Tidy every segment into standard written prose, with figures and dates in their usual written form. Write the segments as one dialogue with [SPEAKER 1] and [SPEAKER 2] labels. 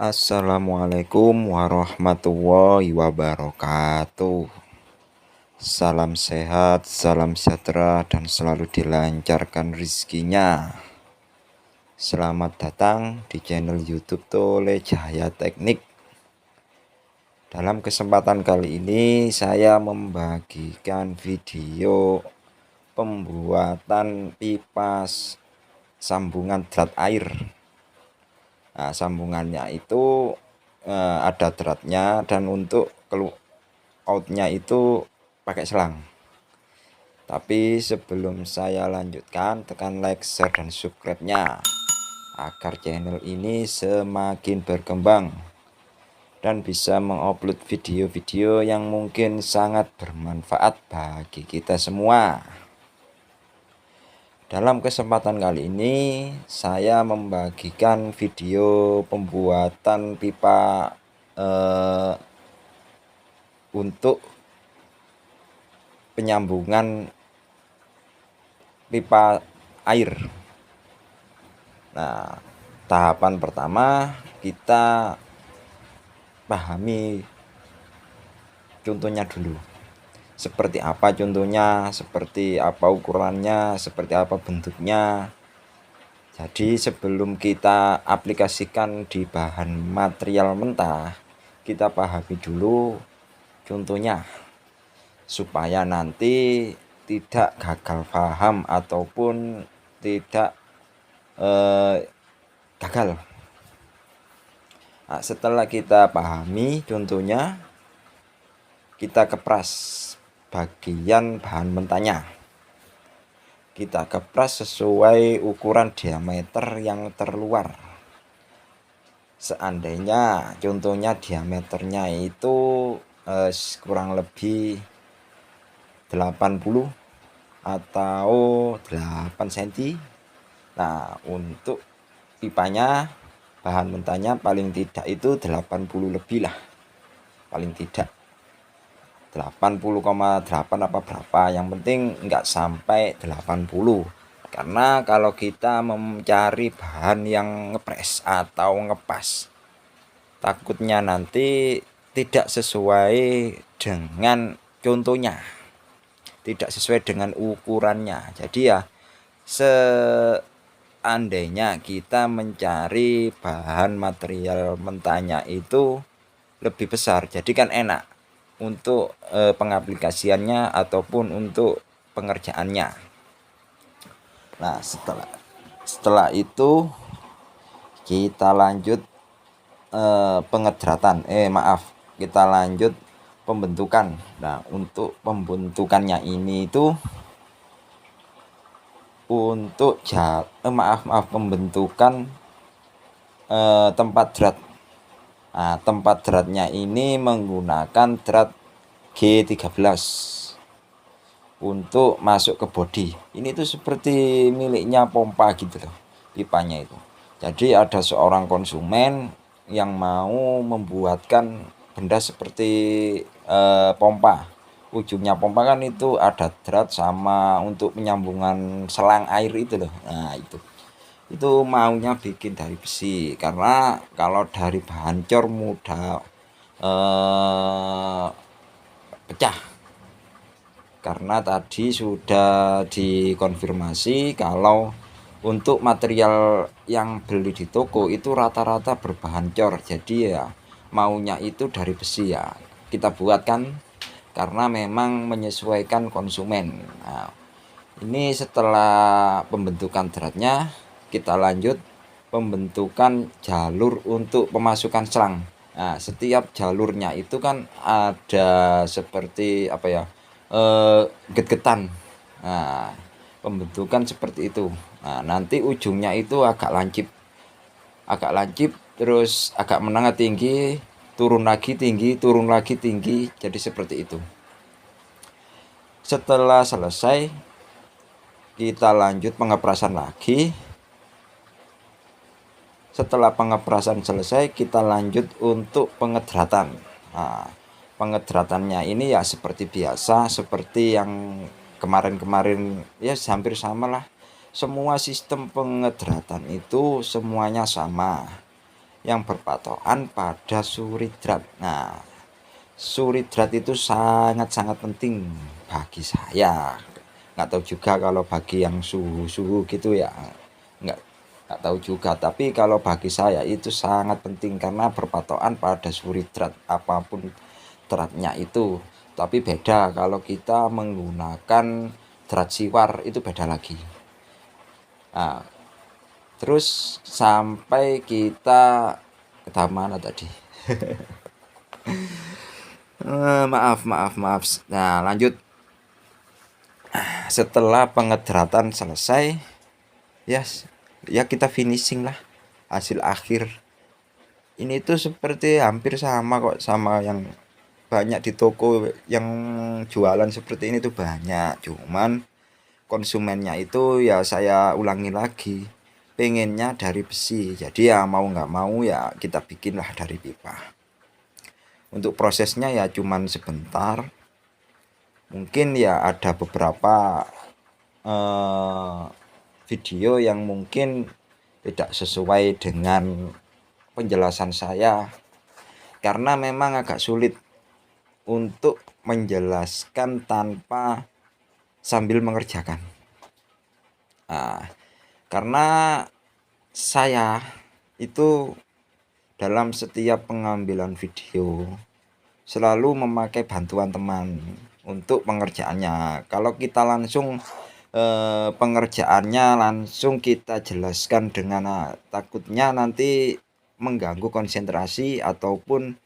[SPEAKER 1] Assalamualaikum warahmatullahi wabarakatuh. Salam sehat, salam sejahtera, dan selalu dilancarkan rezekinya. Selamat datang di channel YouTube Tole Cahaya Teknik. Dalam kesempatan kali ini saya membagikan video pembuatan pipa sambungan drat air. Nah, sambungannya itu ada dratnya, dan untuk outnya itu pakai selang. Tapi sebelum saya lanjutkan, tekan like, share, dan subscribe-nya agar channel ini semakin berkembang dan bisa mengupload video-video yang mungkin sangat bermanfaat bagi kita semua. Dalam kesempatan kali ini saya membagikan video pembuatan pipa untuk penyambungan pipa air. Nah, tahapan pertama kita pahami contohnya dulu. Seperti apa contohnya, seperti apa ukurannya, seperti apa bentuknya. Jadi sebelum kita aplikasikan di bahan material mentah, kita pahami dulu contohnya, supaya nanti tidak gagal paham ataupun tidak gagal. Nah, setelah kita pahami contohnya, kita kepras bagian bahan mentahnya. Kita kepras sesuai ukuran diameter yang terluar. Seandainya contohnya diameternya itu kurang lebih 80 atau 8 cm. Nah, untuk pipanya bahan mentahnya paling tidak itu 80 lebih lah, paling tidak 80,8 apa berapa, yang penting enggak sampai 80. Karena kalau kita mencari bahan yang ngepres atau ngepas, takutnya nanti tidak sesuai dengan contohnya, tidak sesuai dengan ukurannya. Jadi ya, seandainya kita mencari bahan material mentahnya itu lebih besar, jadi kan enak untuk pengaplikasiannya ataupun untuk pengerjaannya. Nah, setelah itu kita lanjut kita lanjut pembentukan. Nah, untuk pembentukannya ini itu untuk pembentukan tempat drat. Nah, tempat dratnya ini menggunakan drat G13 untuk masuk ke bodi. Ini tuh seperti miliknya pompa gitu loh, pipanya itu. Jadi ada seorang konsumen yang mau membuatkan benda seperti pompa. Ujungnya pompa kan itu ada drat sama untuk penyambungan selang air itu loh. Nah, itu maunya bikin dari besi, karena kalau dari bahan cor mudah pecah. Karena tadi sudah dikonfirmasi kalau untuk material yang beli di toko itu rata-rata berbahan cor, jadi ya maunya itu dari besi, ya kita buatkan karena memang menyesuaikan konsumen. Nah, ini setelah pembentukan dratnya, kita lanjut pembentukan jalur untuk pemasukan selang. Nah, setiap jalurnya itu kan ada seperti apa ya, get-getan. Nah, pembentukan seperti itu. Nah, nanti ujungnya itu agak lancip, terus agak menengah tinggi, turun lagi tinggi, jadi seperti itu. Setelah selesai, kita lanjut pengeprasan lagi. Setelah pengeprasan selesai, kita lanjut untuk pengedratan. Nah, pengedratannya ini ya seperti biasa, seperti yang kemarin-kemarin, ya hampir sama lah. Semua sistem pengedratan itu semuanya sama. yang berpatokan pada suridrat. Nah, suridrat itu sangat-sangat penting bagi saya. Nggak tahu juga kalau bagi yang suhu-suhu gitu ya, nggak nggak tahu juga. Tapi kalau bagi saya itu sangat penting karena berpatokan pada suridrat apapun dratnya itu. Tapi beda kalau kita menggunakan drat siwar, itu beda lagi. Nah, terus sampai kita ke mana tadi? Maaf. Nah, lanjut. Setelah pengedratan selesai, ya ya kita finishing lah hasil akhir. Ini tuh seperti hampir sama kok sama yang banyak di toko yang jualan seperti ini tuh banyak. Cuman konsumennya itu ya saya ulangi lagi, pengennya dari besi. Jadi ya mau nggak mau ya kita bikinlah dari pipa. Untuk prosesnya ya cuman sebentar. Mungkin ya ada beberapa eh, video yang mungkin tidak sesuai dengan penjelasan saya karena memang agak sulit untuk menjelaskan tanpa sambil mengerjakan. Nah, karena saya itu dalam setiap pengambilan video selalu memakai bantuan teman untuk pengerjaannya. Kalau kita langsung pengerjaannya langsung kita jelaskan dengan takutnya nanti mengganggu konsentrasi ataupun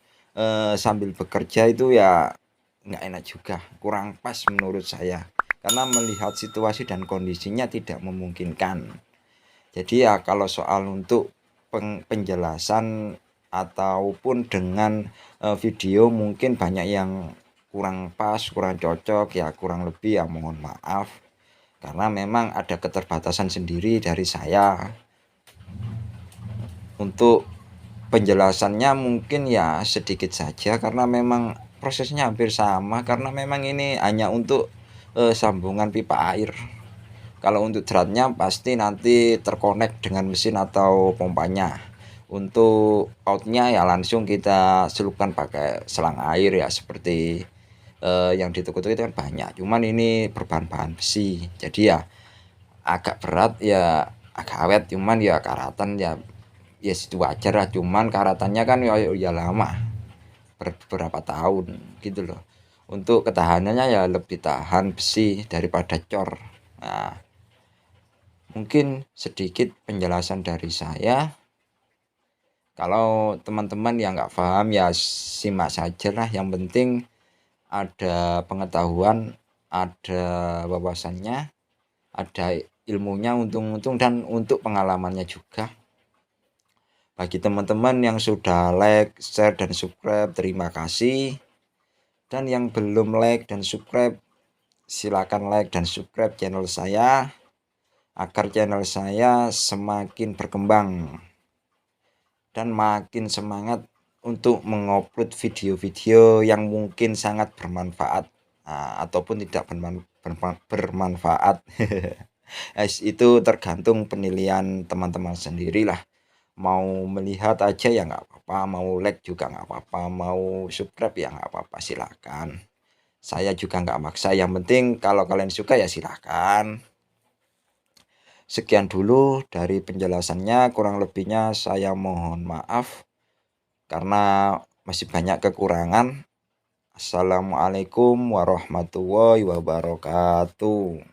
[SPEAKER 1] sambil bekerja itu ya nggak enak juga, kurang pas menurut saya karena melihat situasi dan kondisinya tidak memungkinkan. Jadi ya kalau soal untuk penjelasan ataupun dengan video mungkin banyak yang kurang pas, kurang cocok ya, kurang lebih ya mohon maaf karena memang ada keterbatasan sendiri dari saya. Untuk penjelasannya mungkin ya sedikit saja karena memang prosesnya hampir sama karena memang ini hanya untuk sambungan pipa air. Kalau untuk dratnya pasti nanti terkonek dengan mesin atau pompanya. Untuk outnya ya langsung kita selupkan pakai selang air ya seperti yang di toko itu kan banyak. Cuman ini berbahan-bahan besi. Jadi ya agak berat ya, agak awet, cuman ya karatan ya situ wajar lah. Cuman karatannya kan ya lama, beberapa tahun gitu loh. Untuk ketahanannya ya lebih tahan besi daripada cor. Nah, mungkin sedikit penjelasan dari saya. Kalau teman-teman yang nggak paham ya simak saja lah. Yang penting ada pengetahuan, ada wawasannya, ada ilmunya untung-untung dan untuk pengalamannya juga. Bagi teman-teman yang sudah like, share, dan subscribe, terima kasih. Dan yang belum like dan subscribe, silakan like dan subscribe channel saya agar channel saya semakin berkembang dan makin semangat untuk mengupload video-video yang mungkin sangat bermanfaat ataupun tidak bermanfaat. Itu tergantung penilaian teman-teman sendirilah. Mau melihat aja ya nggak apa-apa, mau like juga nggak apa-apa, mau subscribe ya nggak apa-apa, silakan. Saya juga nggak maksa, yang penting kalau kalian suka ya silakan. Sekian dulu dari penjelasannya, kurang lebihnya saya mohon maaf karena masih banyak kekurangan. Assalamualaikum warahmatullahi wabarakatuh.